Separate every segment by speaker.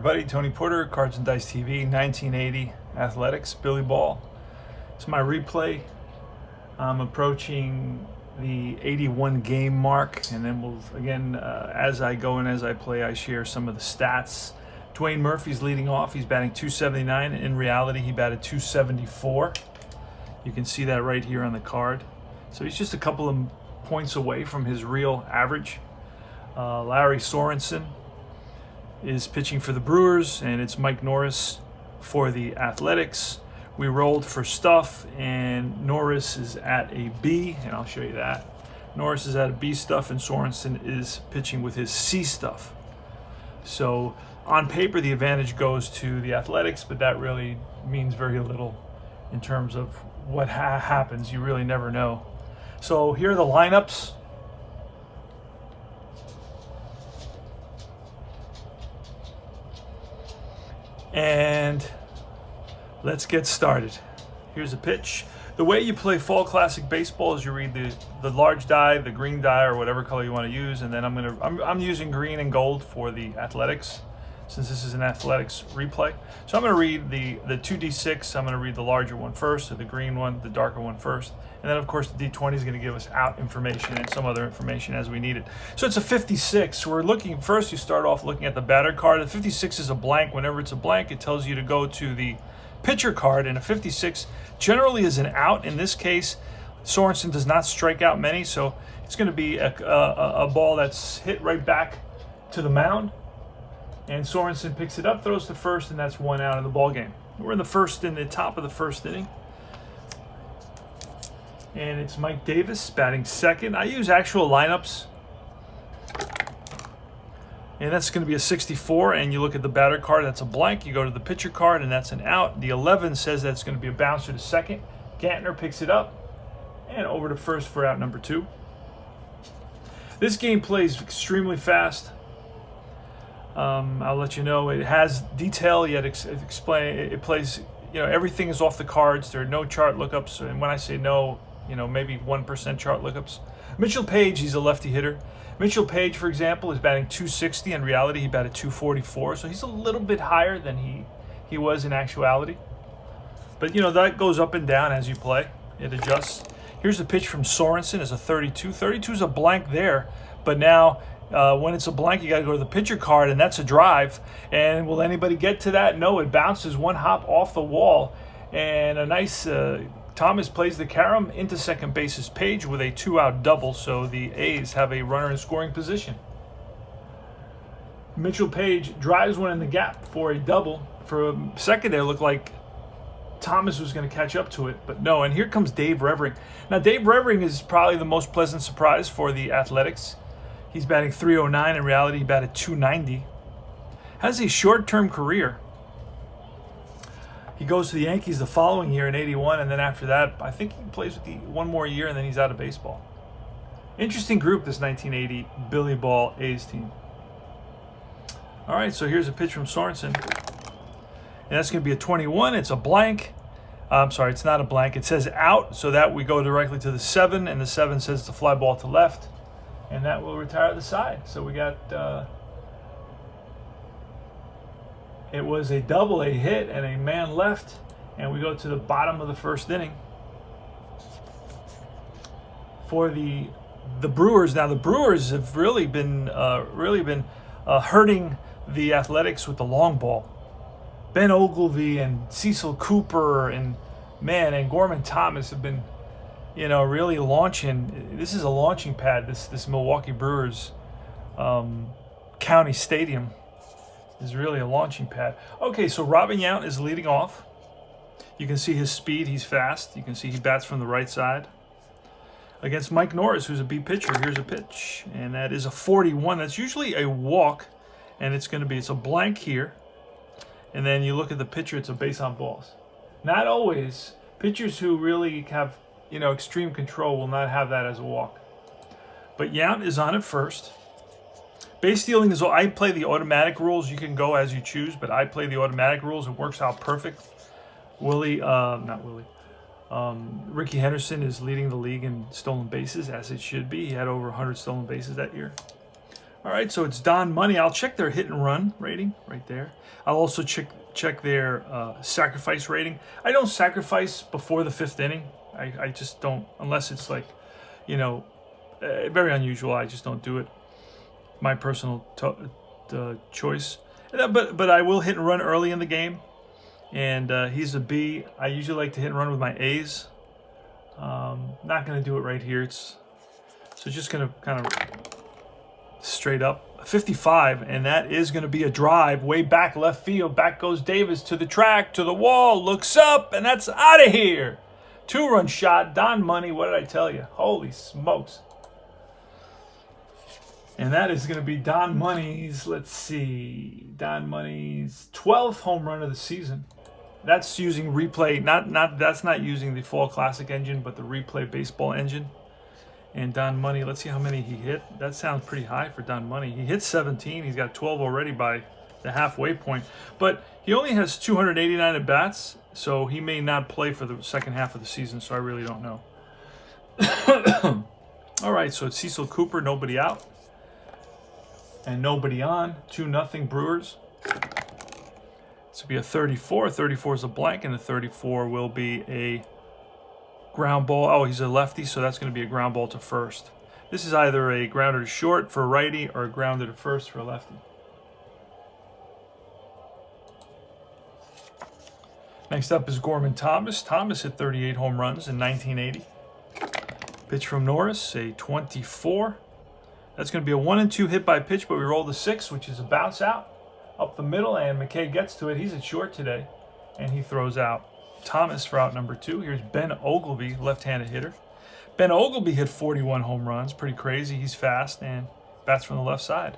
Speaker 1: everybody. Tony Porter, Cards and Dice TV, 1980 Athletics, Billy Ball. It's my replay. I'm approaching the 81 game mark, and then we'll, again, as I go and as I play, I share some of the stats. Dwayne Murphy's leading off. He's batting .279. In reality, he batted .274. You can see that right here on the card. So he's just a couple of points away from his real average. Larry Sorensen is pitching for the Brewers, and it's Mike Norris for the Athletics. We rolled for stuff, and Norris is at a B, and I'll show you that. Norris is at a B stuff, and Sorensen is pitching with his C stuff. So on paper, the advantage goes to the Athletics, but that really means very little in terms of what happens. You really never know. So here are the lineups. And let's get started. Here's a pitch. The way you play fall classic baseball is you read the large die, the green die, or whatever color you want to use, and then I'm using green and gold for the Athletics, since this is an Athletics replay. So I'm going to read the 2d6. I'm going to read the larger one first, or the green one, the darker one first, and then of course the d20 is going to give us out information and some other information as we need it. So it's a 56. So we're looking first. You start off looking at the batter card. The 56 is a blank. Whenever it's a blank, it tells you to go to the pitcher card, and a 56 generally is an out. In this case, Sorensen does not strike out many, so it's going to be a ball that's hit right back to the mound, and Sorensen picks it up, throws to first, and that's one out in the ball game. We're in the top of the first inning, and it's Mike Davis batting second. I use actual lineups, and that's going to be a 64, and you look at the batter card, that's a blank. You go to the pitcher card, and that's an out. The 11 says that's going to be a bouncer to second. Gantner picks it up, and over to first for out number 2. This game plays extremely fast. I'll let you know it has detail, yet explain. It plays, everything is off the cards. There are no chart lookups, and when I say no, maybe 1% chart lookups. Mitchell Page, he's a lefty hitter. Mitchell Page, for example, is batting .260. In reality, he batted .244, so he's a little bit higher than he was in actuality. But, that goes up and down as you play. It adjusts. Here's the pitch from Sorensen. It's a 32. 32 is a blank there, but now when it's a blank, you got to go to the pitcher card, and that's a drive. And will anybody get to that? No, it bounces one hop off the wall, and a nice Thomas plays the carom into second base's Page with a 2-out double, so the A's have a runner in scoring position. Mitchell Page drives one in the gap for a double. For a second there, it looked like Thomas was going to catch up to it, but no. And here comes Dave Revering. Now, Dave Revering is probably the most pleasant surprise for the Athletics. He's batting .309. In reality, he batted .290. Has a short-term career. He goes to the Yankees the following year in '81, and then after that, I think he plays with one more year, and then he's out of baseball. Interesting group, this 1980 Billy Ball A's team. All right, so here's a pitch from Sorensen, and that's going to be a 21. It's a blank. I'm sorry, it's not a blank. It says out, so that we go directly to the 7, and the 7 says it's a fly ball to left, and that will retire the side. So we got... it was a double, a hit, and a man left, and we go to the bottom of the first inning for the Brewers. Now the Brewers have really been hurting the Athletics with the long ball. Ben Ogilvy and Cecil Cooper and Gorman Thomas have been, really launching. This is a launching pad. This Milwaukee Brewers county stadium is really a launching pad. Okay, so Robin Yount is leading off. You can see his speed. He's fast. You can see he bats from the right side. Against Mike Norris, who's a B pitcher, here's a pitch. And that is a 41. That's usually a walk, and it's a blank here. And then you look at the pitcher, it's a base on balls. Not always. Pitchers who really have, extreme control will not have that as a walk. But Yount is on at first. Base stealing is, I play the automatic rules. You can go as you choose, but I play the automatic rules. It works out perfect. Ricky Henderson is leading the league in stolen bases, as it should be. He had over 100 stolen bases that year. All right, so it's Don Money. I'll check their hit and run rating right there. I'll also check their sacrifice rating. I don't sacrifice before the 5th inning. I just don't, unless it's like, very unusual. I just don't do it. My personal choice. But I will hit and run early in the game. And he's a B. I usually like to hit and run with my A's. Not going to do it right here. So just going to kind of straight up 55, and that is going to be a drive way back left field. Back goes Davis to the track, to the wall, looks up, and that's out of here. 2-run shot. Don Money, what did I tell you? Holy smokes. And that is going to be Don Money's, let's see, Don Money's 12th home run of the season. That's using replay, that's not using the Fall Classic engine, but the replay baseball engine. And Don Money, let's see how many he hit. That sounds pretty high for Don Money. He hit 17. He's got 12 already by the halfway point. But he only has 289 at-bats, so he may not play for the second half of the season, so I really don't know. All right, so it's Cecil Cooper, nobody out. And nobody on. 2-0 Brewers. This will be a 34. 34 is a blank, and the 34 will be a ground ball. Oh, he's a lefty, so that's going to be a ground ball to first. This is either a grounder to short for a righty or a grounder to first for a lefty. Next up is Gorman Thomas. Thomas hit 38 home runs in 1980. Pitch from Norris, a 24. That's going to be a 1-2 hit by pitch, but we rolled a 6, which is a bounce out up the middle, and McKay gets to it. He's at short today, and he throws out Thomas for out number 2. Here's Ben Ogleby, left-handed hitter. Ben Ogleby hit 41 home runs. Pretty crazy. He's fast and bats from the left side.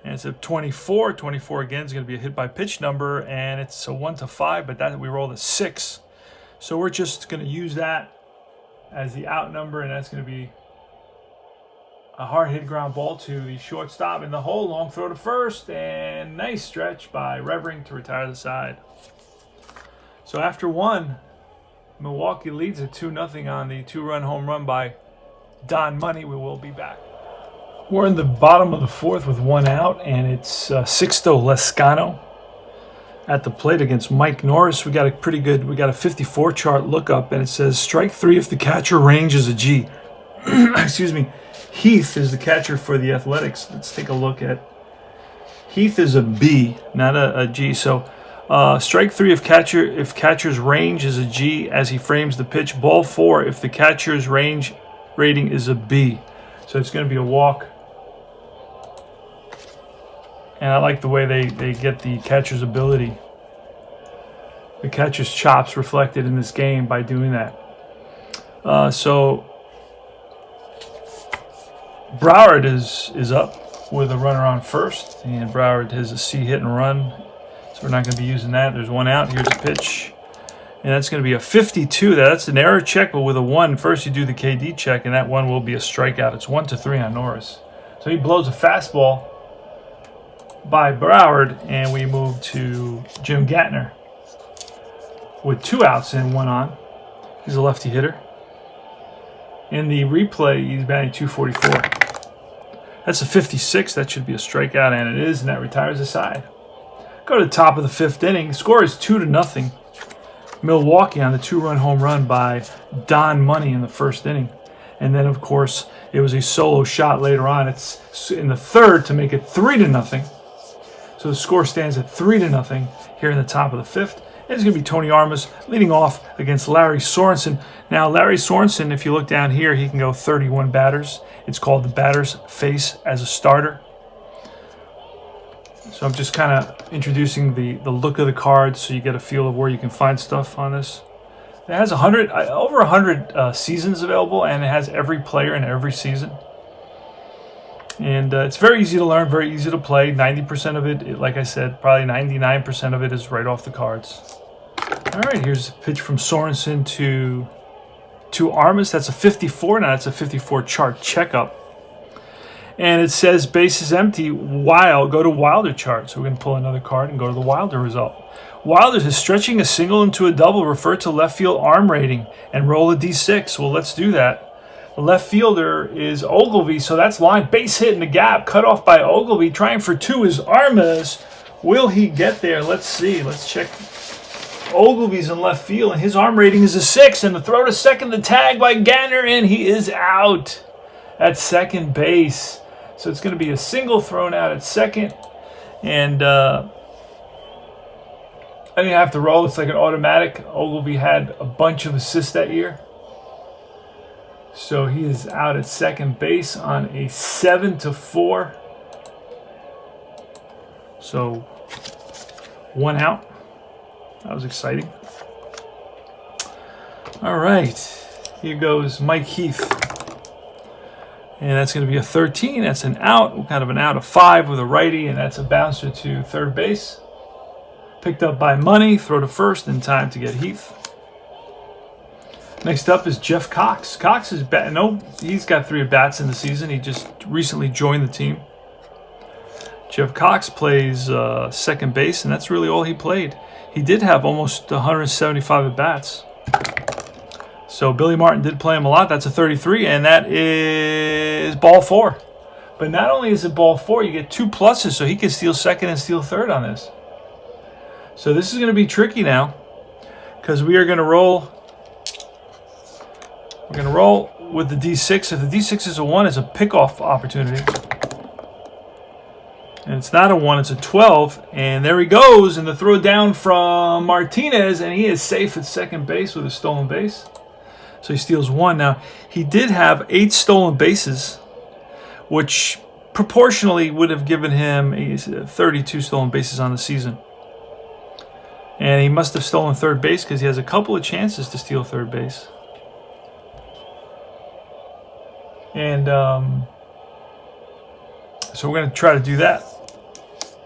Speaker 1: And it's a 24. 24 again is going to be a hit by pitch number, and it's a 1-5, but that we rolled a 6. So we're just going to use that as the out number, and that's going to be a hard hit ground ball to the shortstop in the hole. Long throw to first, and nice stretch by Revering to retire the side. So after 1, Milwaukee leads at 2-0 on the 2-run home run by Don Money. We will be back. We're in the bottom of the 4th with 1 out, and it's Sixto Lescano at the plate against Mike Norris. We got a 54 chart lookup, and it says strike 3 if the catcher range is a G. Excuse me. Heath is the catcher for the Athletics. Let's take a look at Heath is a B, not a G. So strike 3 if catcher's range is a G as he frames the pitch. Ball 4 if the catcher's range rating is a B. So it's going to be a walk. And I like the way they get the catcher's ability, the catcher's chops reflected in this game by doing that. So Broward is up with a runner on first, and Broward has a C hit and run, so we're not going to be using that. There's 1 out. Here's a pitch, and that's going to be a 52. That's an error check, but with a 1, first you do the KD check, and that 1 will be a strikeout. It's 1-3 on Norris. So he blows a fastball by Broward, and we move to Jim Gatner with 2 outs and 1 on. He's a lefty hitter. In the replay, he's batting .244. That's a 56. That should be a strikeout, and it is, and that retires the side. Go to the top of the 5th inning. The score is 2-0. Milwaukee on the 2-run home run by Don Money in the 1st inning. And then, of course, it was a solo shot later on. It's in the 3rd to make it 3-0. So the score stands at 3-0 here in the top of the 5th. And it's going to be Tony Armas leading off against Larry Sorensen. Now, Larry Sorensen, if you look down here, he can go 31 batters. It's called the batter's face as a starter. So I'm just kind of introducing the look of the cards so you get a feel of where you can find stuff on this. It has over 100 seasons available, and it has every player in every season. And it's very easy to learn, very easy to play. 90% of it, like I said, probably 99% of it is right off the cards. All right, here's a pitch from Sorensen to Armas. That's a 54. Now that's a 54 chart checkup. And it says bases empty, go to Wilder chart. So we're going to pull another card and go to the Wilder result. Wilder is stretching a single into a double, refer to left field arm rating, and roll a D6. Well, let's do that. The left fielder is Ogilvy, so that's line. Base hit in the gap, cut off by Ogilvy. Trying for 2 is Armas. Will he get there? Let's see. Let's check. Ogilvy's in left field, and his arm rating is a 6. And the throw to second, the tag by Gantner, and he is out at second base. So it's going to be a single thrown out at second. And I didn't have to roll. It's like an automatic. Ogilvy had a bunch of assists that year. So he is out at second base on a 7-4. So 1 out. That was exciting. All right. Here goes Mike Heath. And that's going to be a 13. That's an out. Kind of an out of 5 with a righty. And that's a bouncer to third base. Picked up by Money. Throw to first in time to get Heath. Next up is Jeff Cox. Cox is he's got 3 at-bats in the season. He just recently joined the team. Jeff Cox plays second base, and that's really all he played. He did have almost 175 at-bats. So Billy Martin did play him a lot. That's a 33, and that is ball 4. But not only is it ball 4, you get 2 pluses, so he can steal second and steal third on this. So this is going to be tricky now, because we are going to roll. We're going to roll with the D6. If the D6 is a 1, it's a pickoff opportunity. And it's not a 1, it's a 12. And there he goes. And the throw down from Martinez. And he is safe at second base with a stolen base. So he steals 1. Now, he did have 8 stolen bases, which proportionally would have given him 32 stolen bases on the season. And he must have stolen third base because he has a couple of chances to steal third base. And so we're going to try to do that.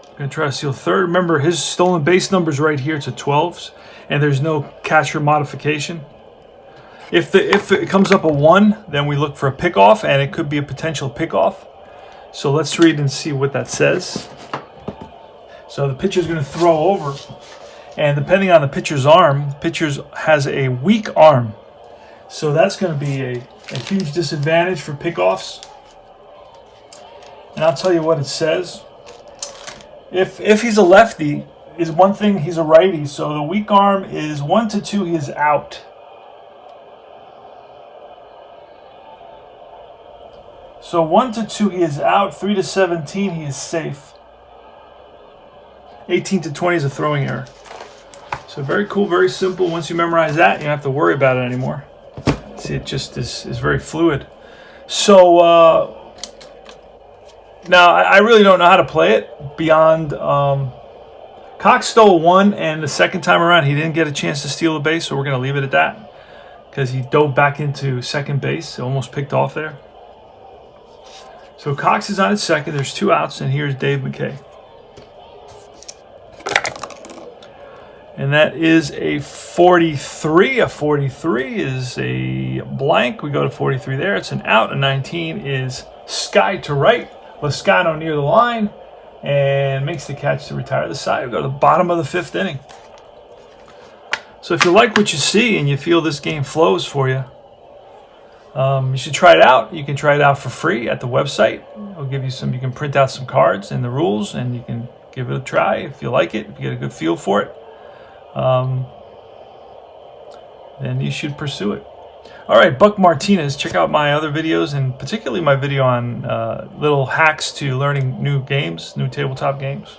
Speaker 1: We're going to try to steal third. Remember, his stolen base number's right here. It's a 12s, and there's no catcher modification. If it comes up a 1, then we look for a pickoff, and it could be a potential pickoff. So let's read and see what that says. So the pitcher's going to throw over, and depending on the pitcher's arm, the pitcher has a weak arm. So that's going to be a huge disadvantage for pickoffs. And I'll tell you what it says. If he's a lefty, is one thing, he's a righty. So the weak arm is 1-2, he is out. So 1-2, he is out. 3-17, he is safe. 18-20 is a throwing error. So very cool, very simple. Once you memorize that, you don't have to worry about it anymore. See, it just is very fluid. So now I really don't know how to play it beyond. Cox stole 1, and the second time around he didn't get a chance to steal a base, so we're going to leave it at that because he dove back into second base, almost picked off there. So Cox is on at second. There's 2 outs, and here's Dave McKay. And that is a 43. A 43 is a blank. We go to 43 there. It's an out. A 19 is Sky to right. Lascano near the line and makes the catch to retire the side. We go to the bottom of the 5th inning. So if you like what you see and you feel this game flows for you, you should try it out. You can try it out for free at the website. I'll give you some. You can print out some cards and the rules, and you can give it a try if you like it. If you get a good feel for it. Then you should pursue it. All right, Buck Martinez. Check out my other videos, and particularly my video on little hacks to learning new games, new tabletop games.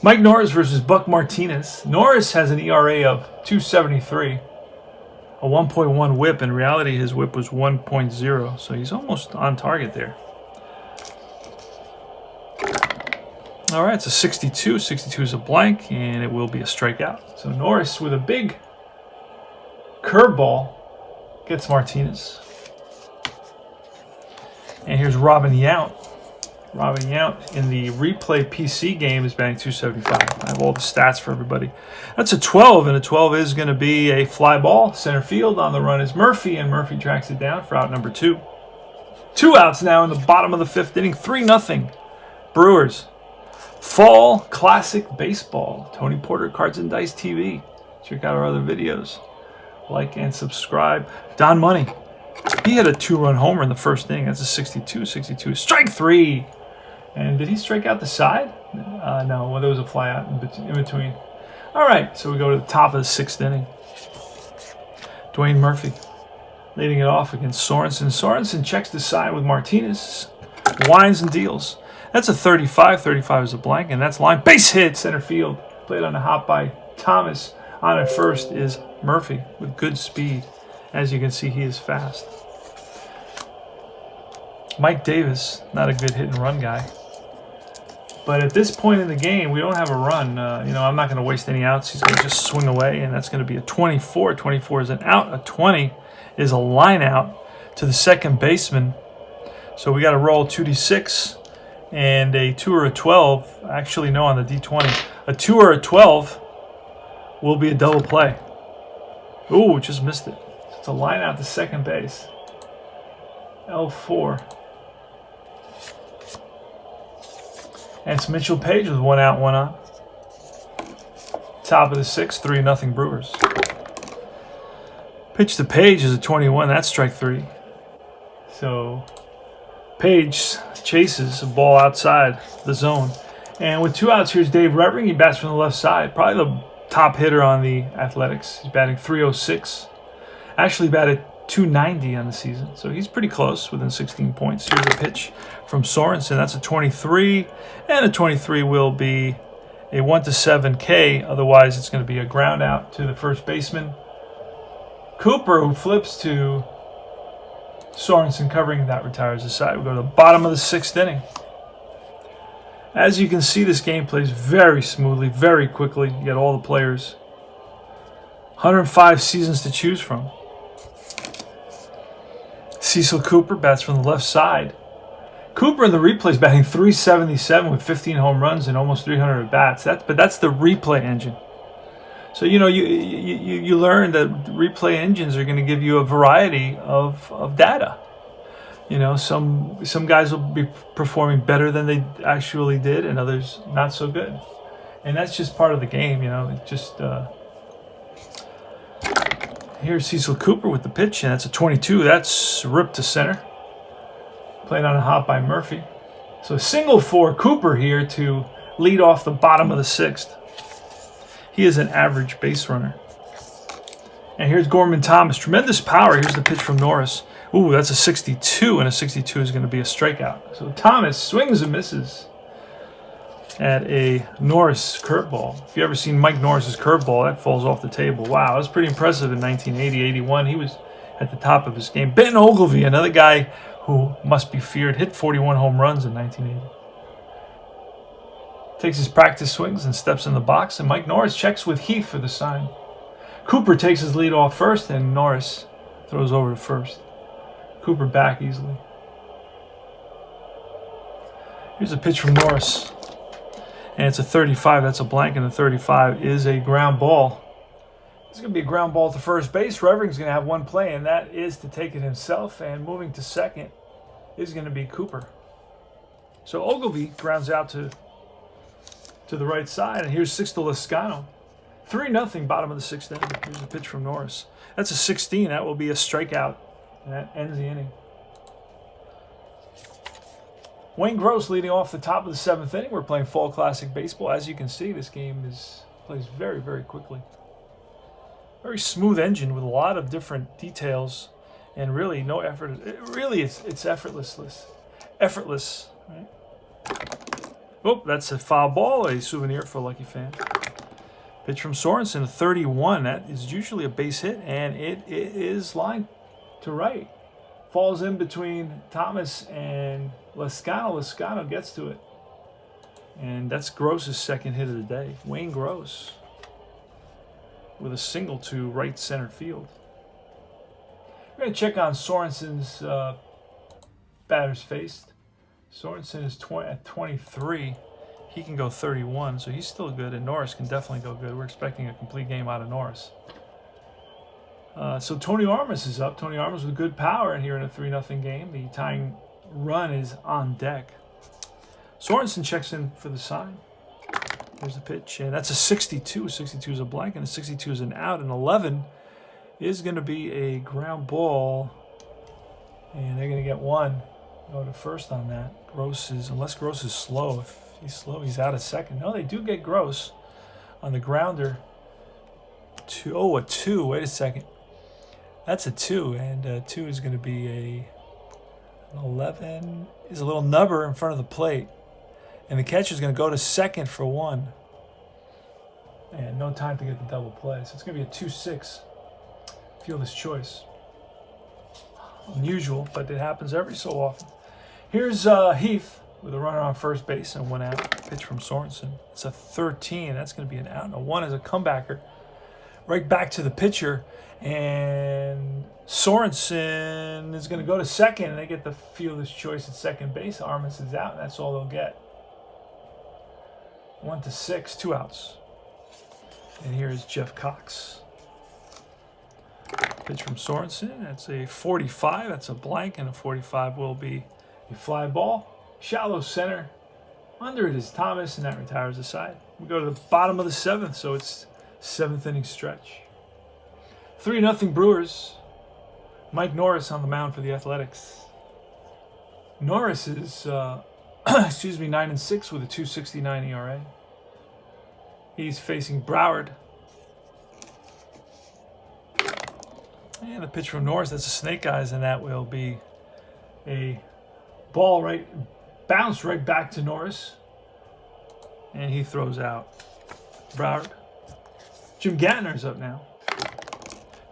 Speaker 1: Mike Norris versus Buck Martinez. Norris has an ERA of 2.73, a 1.1 whip. In reality, his whip was 1.0, so he's almost on target there. All right, it's a 62. 62 is a blank, and it will be a strikeout. So Norris with a big curveball gets Martinez. And here's Robin Yount. Robin Yount in the replay PC game is batting 275. I have all the stats for everybody. That's a 12, and a 12 is going to be a fly ball. Center field. On the run is Murphy, and Murphy tracks it down for out number 2. 2 outs now in the bottom of the 5th inning. 3-0 Brewers. Fall Classic Baseball. Tony Porter, Cards and Dice TV. Check out our other videos. Like and subscribe. Don Money. He hit a 2-run homer in the first inning. That's a 62. Strike 3. And did he strike out the side? No, well, there was a fly out in between. All right, so we go to the top of the 6th inning. Dwayne Murphy leading it off against Sorensen. Sorensen checks the side with Martinez. Winds and deals. That's a 35. 35 is a blank, and that's line. Base hit, center field. Played on the hop by Thomas. On at first is Murphy with good speed. As you can see, he is fast. Mike Davis, not a good hit and run guy. But at this point in the game, we don't have a run. I'm not going to waste any outs. He's going to just swing away, and that's going to be a 24. 24 is an out. A 20 is a line out to the second baseman. So we got to roll 2d6 and a 2 or a 12. Actually, no, on the d20. A 2 or a 12 will be a double play. Ooh, just missed it. It's a line out to second base. L4. And it's Mitchell Page with 1 out, 1 on. Top of the 6th, 3-0 Brewers. Pitch to Page is a 21. That's strike 3. So Page chases a ball outside the zone. And with 2 outs, here's Dave Revering. He bats from the left side. Probably the top hitter on the Athletics. He's batting .306. Actually batted .290 on the season. So he's pretty close, within 16 points. Here's a pitch from Sorensen. That's a 23. And a 23 will be a 1-7 K. Otherwise, it's going to be a ground out to the first baseman. Cooper, who flips to Sorensen, covering that, retires the side. We go to the bottom of the 6th inning. As you can see, this game plays very smoothly, very quickly. You get all the players. 105 seasons to choose from. Cecil Cooper bats from the left side. Cooper in the replay is batting .377 with 15 home runs and almost 300 at bats. But that's the replay engine. So you learn that replay engines are going to give you a variety of data. Some guys will be performing better than they actually did, and others not so good. And that's just part of the game. It just here's Cecil Cooper with the pitch, and that's a 22. That's ripped to center. Played on a hop by Murphy. So a single for Cooper here to lead off the bottom of the 6th. He is an average base runner. And here's Gorman Thomas. Tremendous power. Here's the pitch from Norris. Ooh, that's a 62, and a 62 is going to be a strikeout. So Thomas swings and misses at a Norris curveball. If you ever seen Mike Norris's curveball, that falls off the table. Wow, that was pretty impressive in 1980, 81. He was at the top of his game. Ben Ogilvy, another guy who must be feared, hit 41 home runs in 1980. Takes his practice swings and steps in the box, and Mike Norris checks with Heath for the sign. Cooper takes his lead off first, and Norris throws over to first. Cooper back easily. Here's a pitch from Norris, and it's a 35. That's a blank, and the 35 is a ground ball. It's going to be a ground ball to first base. Revering's going to have one play, and that is to take it himself, and moving to second is going to be Cooper. So Ogilvy grounds out to the right side, and here's Sixto Lezcano. 3-0, bottom of the 6th inning. Here's a pitch from Norris. That's a 16. That will be a strikeout, and that ends the inning. Wayne Gross leading off the top of the 7th inning. We're playing Fall Classic Baseball. As you can see, this game plays very, very quickly. Very smooth engine with a lot of different details and really no effort. It's effortless. Effortless, right? Oh, that's a foul ball, a souvenir for a lucky fan. Pitch from Sorensen, a 31. That is usually a base hit, and it is lined to right. Falls in between Thomas and Lezcano. Lezcano gets to it. And that's Gross's second hit of the day. Wayne Gross with a single to right center field. We're going to check on Sorensen's batters faced. Sorensen is at 23. He can go 31, so he's still good, and Norris can definitely go good. We're expecting a complete game out of Norris. So Tony Armas is up. Tony Armas with good power here in a 3-0 game. The tying run is on deck. Sorensen checks in for the sign. Here's the pitch, and that's a 62. 62 is a blank, and a 62 is an out, and 11 is going to be a ground ball And they're going to get one. Go to first on that. Gross is, unless Gross is slow. If he's slow, he's out of second. No, they do get Gross on the grounder. A 2. Wait a second. That's a 2. And 2 is going to be an 11. Is a little nubber in front of the plate. And the catcher's going to go to second for 1. And no time to get the double play. So it's going to be a 2-6. Fielder's choice. Unusual, but it happens every so often. Here's Heath with a runner on first base and 1 out. Pitch from Sorensen. It's a 13. That's going to be an out. And a 1 is a comebacker. Right back to the pitcher. And Sorensen is going to go to second. And they get the fielder's choice at second base. Armas is out. And that's all they'll get. 1-6. 2 outs. And here's Jeff Cox. Pitch from Sorensen. That's a 45. That's a blank. And a 45 will be a fly ball. Shallow center. Under it is Thomas, and that retires the side. We go to the bottom of the 7th, so it's 7th inning stretch. 3-0 Brewers. Mike Norris on the mound for the Athletics. Norris is 9-6 with a 2.69 ERA. He's facing Broward. And the pitch from Norris, that's a snake eyes, and that will be a ball bounce right back to Norris. And he throws out Broward. Jim Gantner's up now.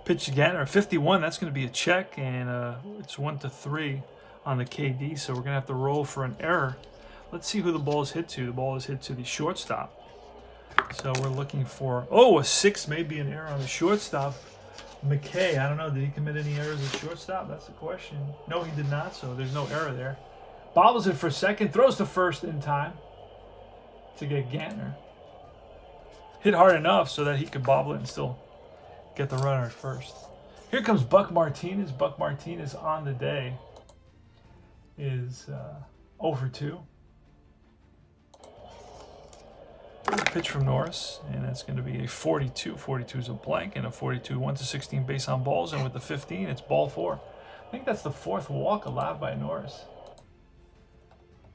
Speaker 1: Pitch to Gantner, 51, that's going to be a check, and it's 1-3 on the KD, so we're going to have to roll for an error. Let's see who the ball is hit to. The ball is hit to the shortstop. So we're looking for, a 6 may be an error on the shortstop. McKay, I don't know, did he commit any errors at shortstop? That's the question. No, he did not, so there's no error there. Bobbles it for second, throws to first in time to get Gantner. Hit hard enough so that he could bobble it and still get the runner at first. Here comes Buck Martinez. Buck Martinez on the day is 0-2. Pitch from Norris, and that's going to be a 42. 42 is a blank, and a 42 1-16 base on balls, and with the 15, it's ball 4. I think that's the 4th walk allowed by Norris.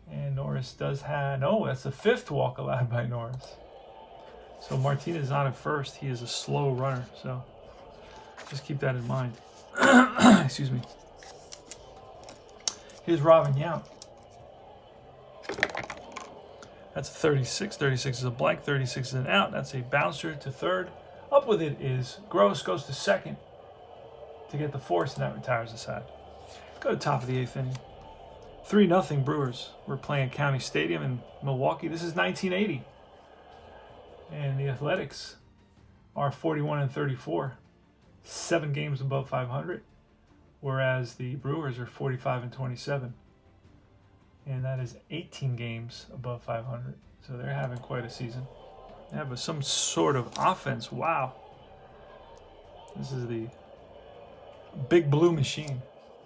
Speaker 1: And Norris does have, no, that's the 5th walk allowed by Norris. So Martinez is on at first. He is a slow runner, so just keep that in mind. Excuse me. Here's Robin Yount. That's a 36. 36 is a blank. 36 is an out. That's a bouncer to third. Up with it is Gross, goes to second to get the force, and that retires the side. Go to top of the 8th inning. 3-0 Brewers. We're playing at County Stadium in Milwaukee. This is 1980. And the Athletics are 41-34. 7 games above 500. Whereas the Brewers are 45-27. And that is 18 games above 500. So they're having quite a season. They have some sort of offense. Wow. This is the Big Blue Machine.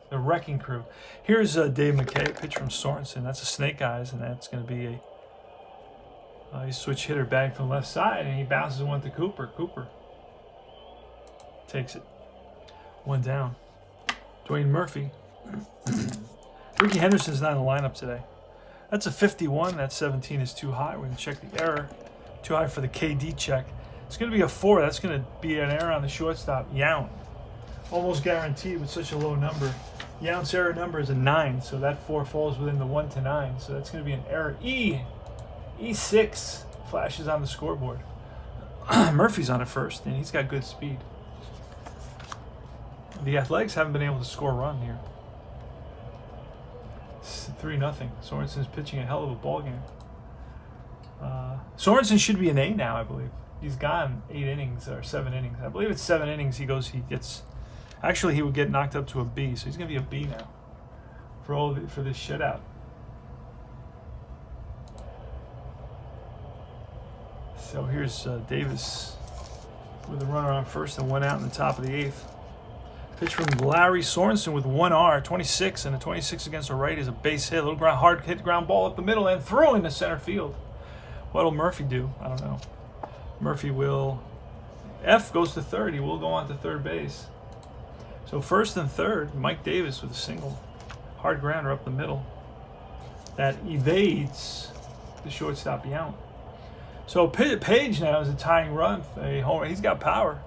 Speaker 1: The Wrecking Crew. Here's Dave McKay, pitch from Sorensen. That's a snake eyes, and that's going to be a switch hitter bag from left side, and he bounces one to Cooper. Cooper takes it. 1 down. Dwayne Murphy. Ricky Henderson's not in the lineup today. That's a 51. That 17 is too high. We're going to check the error. Too high for the KD check. It's going to be a 4. That's going to be an error on the shortstop. Yount. Almost guaranteed with such a low number. Yount's error number is a 9, so that 4 falls within the 1 to 9. So that's going to be an error. E6 flashes on the scoreboard. Murphy's on it first, and he's got good speed. The Athletics haven't been able to score a run here. 3-0. Sorensen's pitching a hell of a ball game. Sorensen should be an A now, I believe. He's gone 8 innings or 7 innings. I believe it's 7 innings. He gets. Actually, he would get knocked up to a B, so he's going to be a B now for this shutout. So here's Davis with a runner on first and 1 out in the top of the 8th. Pitch from Larry Sorensen with 1 R, 26, and a 26 against the right is a base hit. A little hard hit ground ball up the middle and throw into center field. What'll Murphy do? I don't know. Murphy will. F goes to third. He will go on to third base. So first and third, Mike Davis with a single. hard grounder up the middle that evades the shortstop Yount. So Page now is a tying run. He's got power.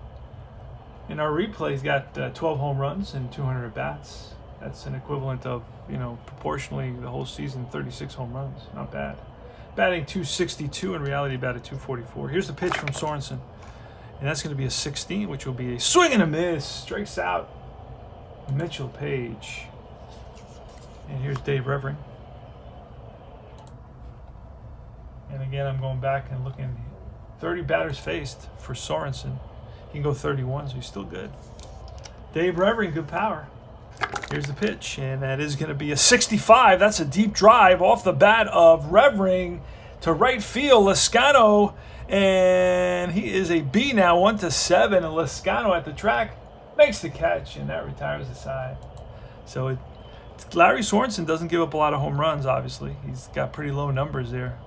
Speaker 1: In our replay, he's got 12 home runs and 200 at-bats. That's an equivalent of, proportionally the whole season, 36 home runs. Not bad. Batting 262, in reality batted 244. Here's the pitch from Sorensen. And that's going to be a 16, which will be a swing and a miss. Strikes out Mitchell Page. And here's Dave Revering. And again, I'm going back and looking. 30 batters faced for Sorensen. He can go 31, so he's still good. Dave Revering, good power. Here's the pitch, and that is going to be a 65. That's a deep drive off the bat of Revering to right field. Lezcano, and he is a B now, 1-7, and Lezcano at the track makes the catch, and that retires the side. So Larry Sorensen doesn't give up a lot of home runs, obviously. He's got pretty low numbers there.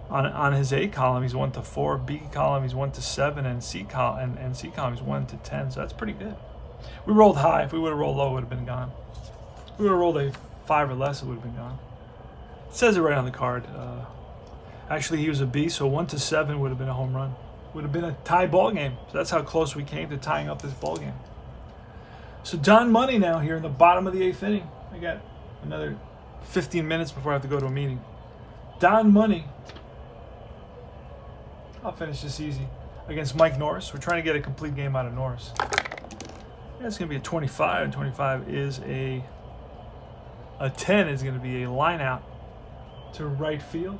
Speaker 1: On his A column, he's 1-4. B column, he's 1-7, and C column, he's 1-10. So that's pretty good. We rolled high. If we would have rolled low, it would have been gone. If we would have rolled a 5 or less, it would have been gone. It says it right on the card. Actually, he was a B, so 1-7 would have been a home run. Would have been a tie ball game. So that's how close we came to tying up this ball game. So Don Money now here in the bottom of the 8th inning. I got another 15 minutes before I have to go to a meeting. Don Money. I'll finish this easy. Against Mike Norris. We're trying to get a complete game out of Norris. Yeah, it's going to be a 25. And 25 is a 10 is going to be a line out to right field.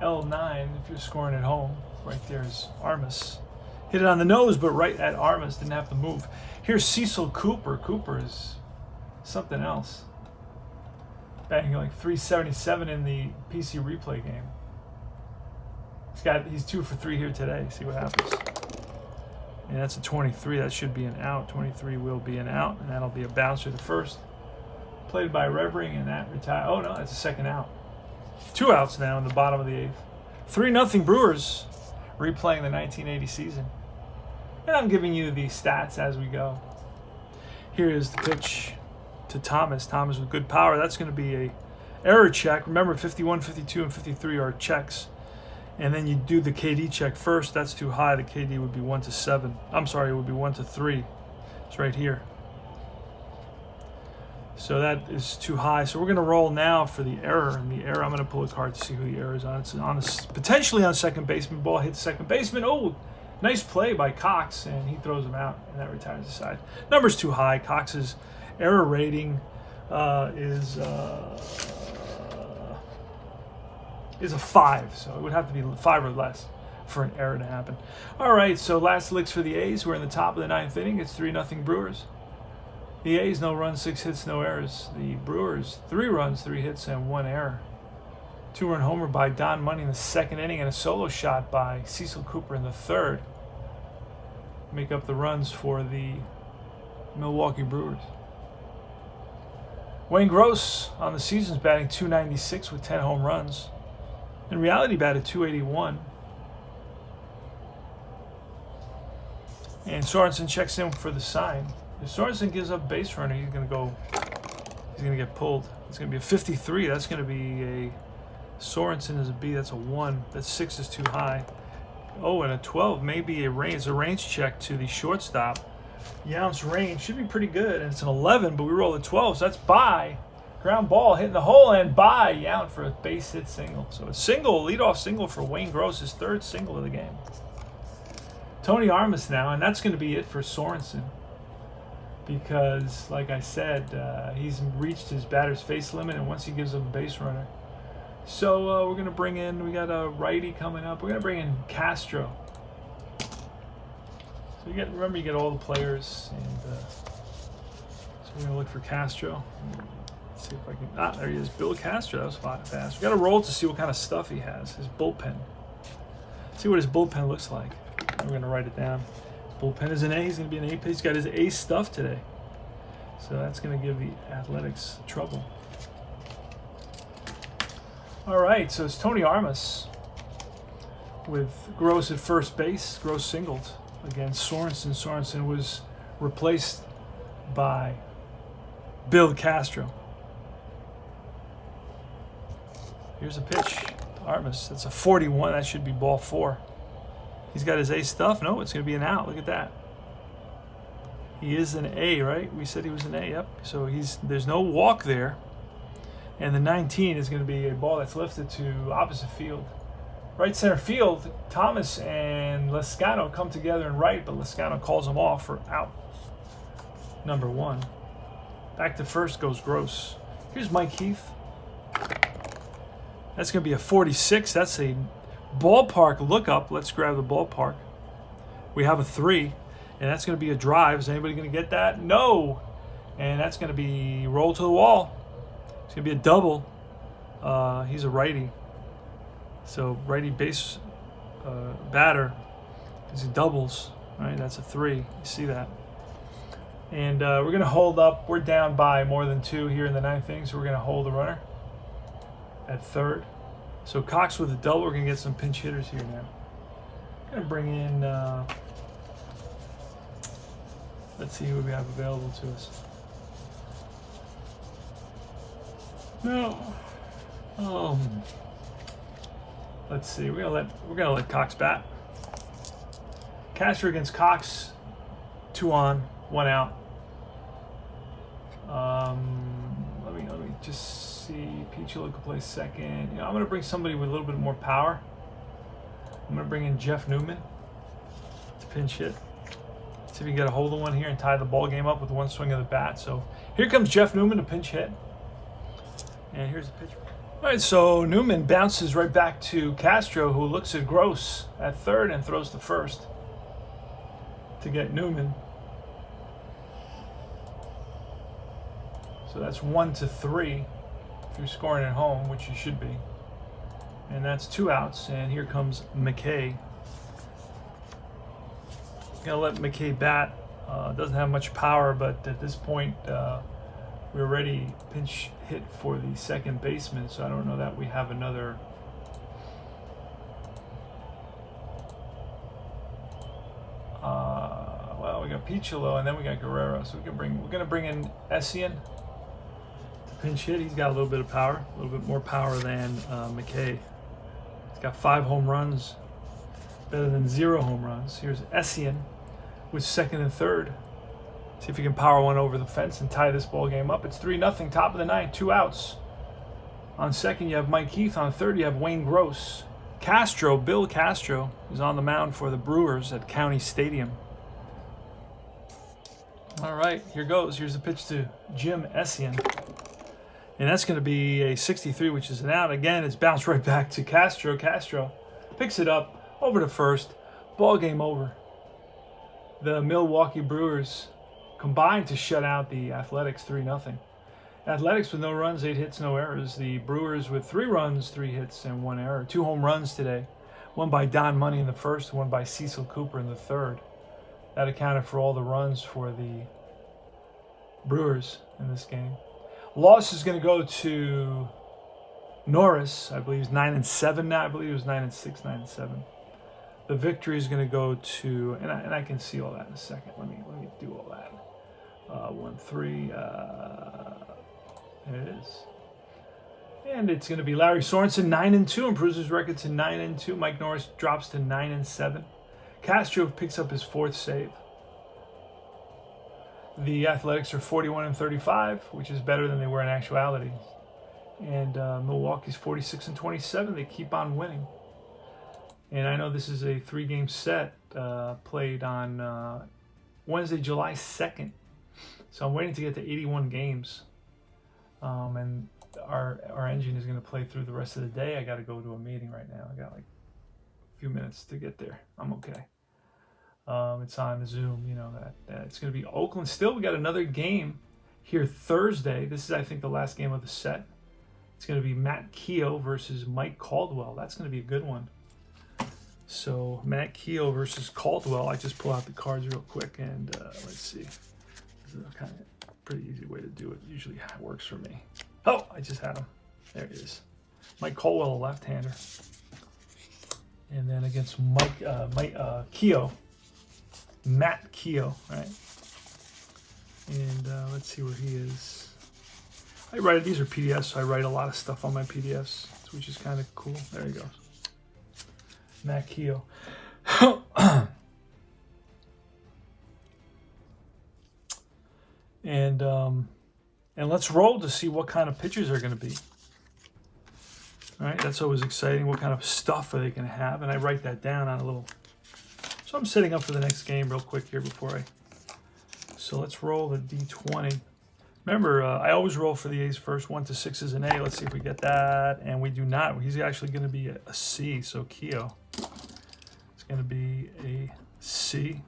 Speaker 1: L9, if you're scoring at home. Right there is Armas. Hit it on the nose, but right at Armas. Didn't have to move. Here's Cecil Cooper. Cooper is something else. Batting like 377 in the PC replay game. He's 2 for 3 here today. See what happens. And that's a 23. That should be an out. 23 will be an out, and that'll be a bouncer to first. Played by Revering, and that retire. Oh no, that's a second out. 2 outs now in the bottom of the 8th. 3-0 Brewers, replaying the 1980 season. And I'm giving you the stats as we go. Here is the pitch to Thomas. Thomas with good power. That's going to be a error check. Remember, 51, 52, and 53 are checks. And then you do the KD check first. That's too high. The KD would be 1-7. I'm sorry, it would be 1-3. It's right here. So that is too high. So we're going to roll now for the error. And the error, I'm going to pull a card to see who the error is on. It's on potentially on second baseman. Ball hits second baseman. Oh, nice play by Cox, and he throws him out, and that retires the side. Number's too high. Cox's error rating is a 5, so it would have to be 5 or less for an error to happen. All right, so last licks for the A's. We're in the top of the 9th inning. It's 3-0 Brewers. The A's, no runs, 6 hits, no errors. The Brewers, 3 runs, 3 hits, and 1 error. 2-run homer by Don Money in the 2nd inning, and a solo shot by Cecil Cooper in the 3rd. Make up the runs for the Milwaukee Brewers. Wayne Gross on the season's batting .296 with 10 home runs. In reality, batted .281. And Sorensen checks in for the sign. If Sorensen gives up base runner, he's going to get pulled. It's going to be a 53. That's going to be a Sorensen is a B. That's a 1. That 6 is too high. Oh, and a 12 may be a range. It's a range check to the shortstop. Yount's range should be pretty good, and it's an 11, but we roll a 12, so that's by. Ground ball hitting the hole, and by Yount for a base hit single. So a single, leadoff single for Wayne Gross, his 3rd single of the game. Tony Armas now, and that's going to be it for Sorensen. Because, like I said, he's reached his batter's face limit, and once he gives up a base runner. So we're going to bring in, we got a righty coming up. We're going to bring in Castro. So remember you get all the players, and so we're going to look for Castro. Let's see if I can, there he is, Bill Castro. That was fast. We got to roll to see what kind of stuff he has, his bullpen. See what his bullpen looks like. We're going to write it down. Bullpen is an A. He's going to be an A. He's got his A stuff today. So that's going to give the Athletics trouble. All right, so it's Tony Armas with Gross at first base. Gross singled against Sorensen. Sorensen was replaced by Bill Castro. Here's a pitch. Artemis. That's a 41. That should be ball 4. He's got his A stuff. No, it's going to be an out. Look at that. He is an A, right? We said he was an A. Yep. So there's no walk there. And the 19 is going to be a ball that's lifted to opposite field. Right center field, Thomas and Lescano come together in right, but Lescano calls him off for out. Number 1. Back to first goes Gross. Here's Mike Heath. That's going to be a 46. That's a ballpark lookup. Let's grab the ballpark. We have a 3, and that's going to be a drive. Is anybody going to get that? No. And that's going to be roll to the wall. It's going to be a double. He's a righty. So righty base batter is doubles. Right? That's a 3. You see that. And we're going to hold up. We're down by more than 2 here in the 9th inning, so we're going to hold the runner at third. So Cox with a double. We're going to get some pinch hitters here now. Going to bring in, let's see who we have available to us. No. Let's see. We're gonna let Cox bat. Castro against Cox. 2 on, 1 out. Let me just see. Picholo could play second. You know, I'm gonna bring somebody with a little bit more power. I'm gonna bring in Jeff Newman to pinch hit. See if we can get a hold of one here and tie the ball game up with one swing of the bat. So here comes Jeff Newman to pinch hit. And here's the pitch. All right, so Newman bounces right back to Castro, who looks at Gross at third and throws to first to get Newman. So that's 1-3 if you're scoring at home, which you should be. And that's 2 outs, and here comes McKay. Gonna let McKay bat. Doesn't have much power, but at this point, we're already pinch hit for the second baseman, so I don't know that we have another. Well, we got Picholo and then we got Guerrero, so we're gonna bring in Essien to pinch hit. He's got a little bit of power, a little bit more power than McKay. He's got 5 home runs, better than 0 home runs. Here's Essien with second and third. See if he can power one over the fence and tie this ball game up. It's 3-0, top of the 9th, 2 outs. On second, you have Mike Heath. On third, you have Wayne Gross. Bill Castro, is on the mound for the Brewers at County Stadium. All right, here goes. Here's the pitch to Jim Essien. And that's going to be a 63, which is an out. Again, it's bounced right back to Castro. Castro picks it up, over to first. Ball game over. The Milwaukee Brewers combined to shut out the Athletics 3-0. Athletics with no runs, 8 hits, no errors. The Brewers with 3 runs, 3 hits, and 1 error. 2 home runs today. One by Don Money in the first, one by Cecil Cooper in the third. That accounted for all the runs for the Brewers in this game. Loss is going to go to Norris. I believe he's 9-7 now. I believe it was 9-6, 9-7. The victory is going to go to, and I can see all that in a second. Let me do all that. 1-3. There it is. And it's going to be Larry Sorensen, 9-2, improves his record to 9-2. Mike Norris drops to 9-7. Castro picks up his 4th save. The Athletics are 41-35, which is better than they were in actuality. And Milwaukee's 46-27. They keep on winning. And I know this is a 3-game set played on Wednesday, July 2nd. So I'm waiting to get to 81 games. And our engine is going to play through the rest of the day. I got to go to a meeting right now. I got like a few minutes to get there. I'm okay. It's on Zoom, you know, that it's going to be Oakland. Still, we got another game here Thursday. This is, I think, the last game of the set. It's going to be Matt Keogh versus Mike Caldwell. That's going to be a good one. So Matt Keogh versus Caldwell. I just pull out the cards real quick and let's see. This is a kind of pretty easy way to do it. Usually it works for me. Oh, I just had him. There he is. Mike Caldwell, a left-hander. And then against Keogh. Matt Keogh, right? And let's see where he is. These are PDFs, so I write a lot of stuff on my PDFs. That's which is kind of cool. There he goes. Matt Keogh. And let's roll to see what kind of pitchers are going to be. All right, that's always exciting. What kind of stuff are they going to have? And I write that down on a little. So I'm setting up for the next game real quick here before I. So let's roll the D20. Remember, I always roll for the A's first. 1 to 6 is an A. Let's see if we get that. And we do not. He's actually going to be a C. So Keogh is going to be a C.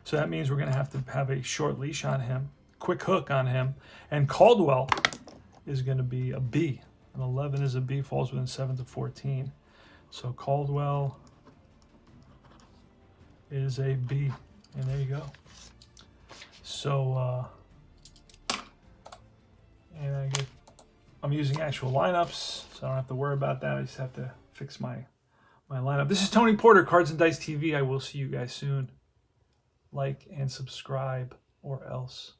Speaker 1: So that means we're going to have a short leash on him, quick hook on him. And Caldwell is going to be a B. An 11 is a B, falls within 7 to 14. So Caldwell is a B. And there you go. So, and I'm using actual lineups, so I don't have to worry about that. I just have to fix my lineup. This is Tony Porter, Cards and Dice TV. I will see you guys soon. Like and subscribe or else.